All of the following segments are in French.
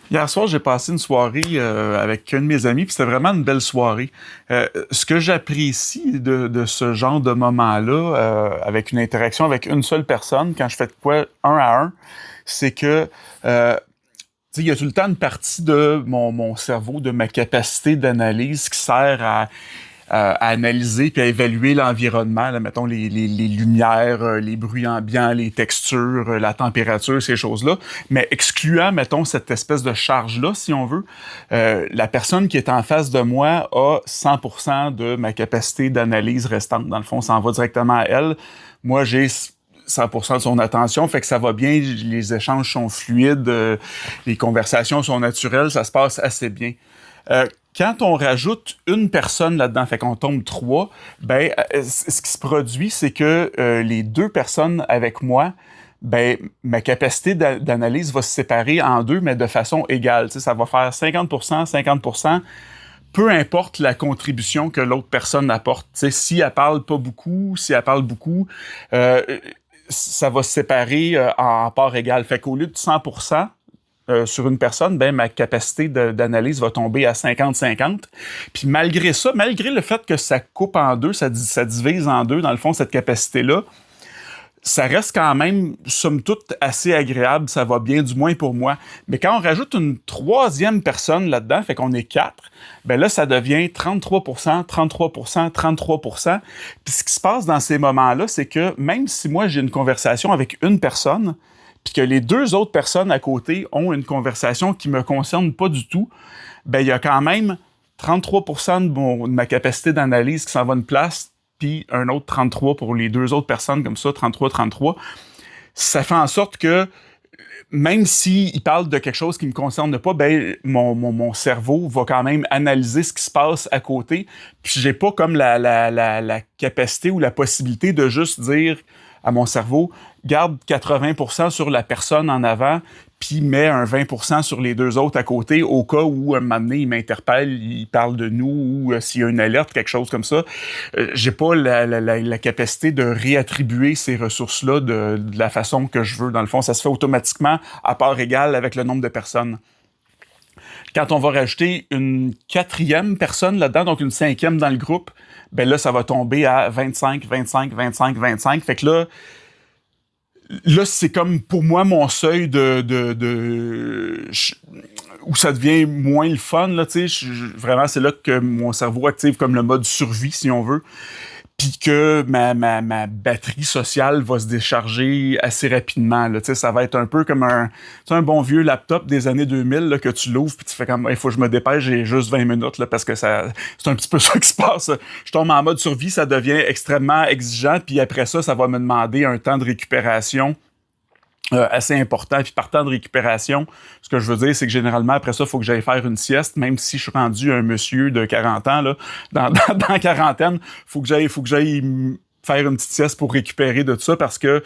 Hier soir, j'ai passé une soirée avec un de mes amis, puis c'était vraiment une belle soirée. Ce que j'apprécie de ce genre de moment-là, avec une interaction avec une seule personne, quand je fais de quoi un à un, c'est que tu sais, il y a tout le temps une partie de mon cerveau, de ma capacité d'analyse qui sert à analyser puis à évaluer l'environnement, là, mettons les lumières, les bruits ambiants, les textures, la température, ces choses-là, mais excluant, mettons, cette espèce de charge-là, si on veut, la personne qui est en face de moi a 100% de ma capacité d'analyse restante. Dans le fond, ça en va directement à elle. Moi, j'ai 100% de son attention, fait que ça va bien, les échanges sont fluides, les conversations sont naturelles, ça se passe assez bien. Euh, Quand on rajoute une personne là-dedans, fait qu'on tombe trois, ben, ce qui se produit, c'est que les deux personnes avec moi, ben, ma capacité d'analyse va se séparer en deux, mais de façon égale. Tu sais, ça va faire 50%, 50%, peu importe la contribution que l'autre personne apporte. Tu sais, si elle parle pas beaucoup, si elle parle beaucoup, euh, ça va se séparer en part égale. Fait qu'au lieu de 100%, sur une personne, ben ma capacité d'analyse va tomber à 50-50. Puis malgré ça, malgré le fait que ça coupe en deux, ça divise en deux, dans le fond, cette capacité-là, ça reste quand même, somme toute, assez agréable. Ça va bien, du moins pour moi. Mais quand on rajoute une troisième personne là-dedans, fait qu'on est quatre, ben là, ça devient 33%, 33%, 33%. Puis ce qui se passe dans ces moments-là, c'est que même si moi, j'ai une conversation avec une personne, puis que les deux autres personnes à côté ont une conversation qui me concerne pas du tout, ben il y a quand même 33% de ma capacité d'analyse qui s'en va une place, puis un autre 33 pour les deux autres personnes, comme ça, 33-33. Ça fait en sorte que même s'il parle de quelque chose qui me concerne pas, ben mon cerveau va quand même analyser ce qui se passe à côté. Puis j'ai pas comme la capacité ou la possibilité de juste dire à mon cerveau, garde 80% sur la personne en avant, puis mets un 20% sur les deux autres à côté, au cas où un moment donné, il m'interpelle, il parle de nous, ou s'il y a une alerte, quelque chose comme ça. J'ai pas la capacité de réattribuer ces ressources-là de la façon que je veux. Dans le fond, ça se fait automatiquement à part égale avec le nombre de personnes. Quand on va rajouter une quatrième personne là-dedans, donc une cinquième dans le groupe, ben là, ça va tomber à 25, 25, 25, 25. Fait que là, c'est comme pour moi mon seuil où ça devient moins le fun, là, tu sais. Vraiment, c'est là que mon cerveau active comme le mode survie, si on veut. Puis que ma batterie sociale va se décharger assez rapidement. Là. Tu sais, ça va être un peu comme un bon vieux laptop des années 2000 là, que tu l'ouvres puis tu fais comme il faut que je me dépêche, j'ai juste 20 minutes là, parce que c'est un petit peu ça qui se passe. Je tombe en mode survie, ça devient extrêmement exigeant puis après ça va me demander un temps de récupération assez important. Puis par temps de récupération, ce que je veux dire, c'est que généralement, après ça, il faut que j'aille faire une sieste, même si je suis rendu un monsieur de 40 ans, là, dans la quarantaine, faut que j'aille faire une petite sieste pour récupérer de tout ça parce que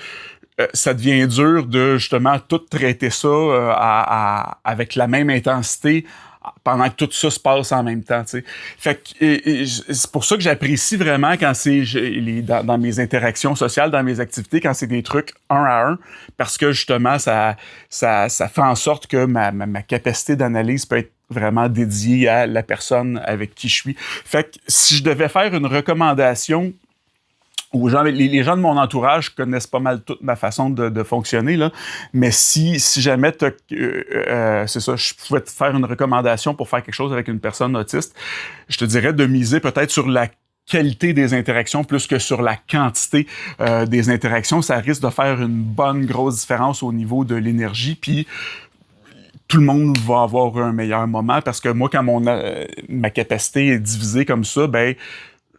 ça devient dur de justement tout traiter ça avec la même intensité pendant que tout ça se passe en même temps, tu sais. Fait que c'est pour ça que j'apprécie vraiment quand dans mes interactions sociales, dans mes activités, quand c'est des trucs un à un, parce que justement ça fait en sorte que ma capacité d'analyse peut être vraiment dédiée à la personne avec qui je suis. Fait que si je devais faire une recommandation aux gens, les gens de mon entourage connaissent pas mal toute ma façon de fonctionner, là. Mais si jamais c'est ça, je pouvais te faire une recommandation pour faire quelque chose avec une personne autiste, je te dirais de miser peut-être sur la qualité des interactions plus que sur la quantité des interactions. Ça risque de faire une bonne grosse différence au niveau de l'énergie. Puis tout le monde va avoir un meilleur moment parce que moi, quand ma capacité est divisée comme ça, ben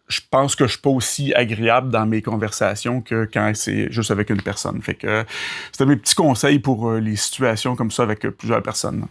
je pense que je suis pas aussi agréable dans mes conversations que quand c'est juste avec une personne. Fait que c'était mes petits conseils pour les situations comme ça avec plusieurs personnes.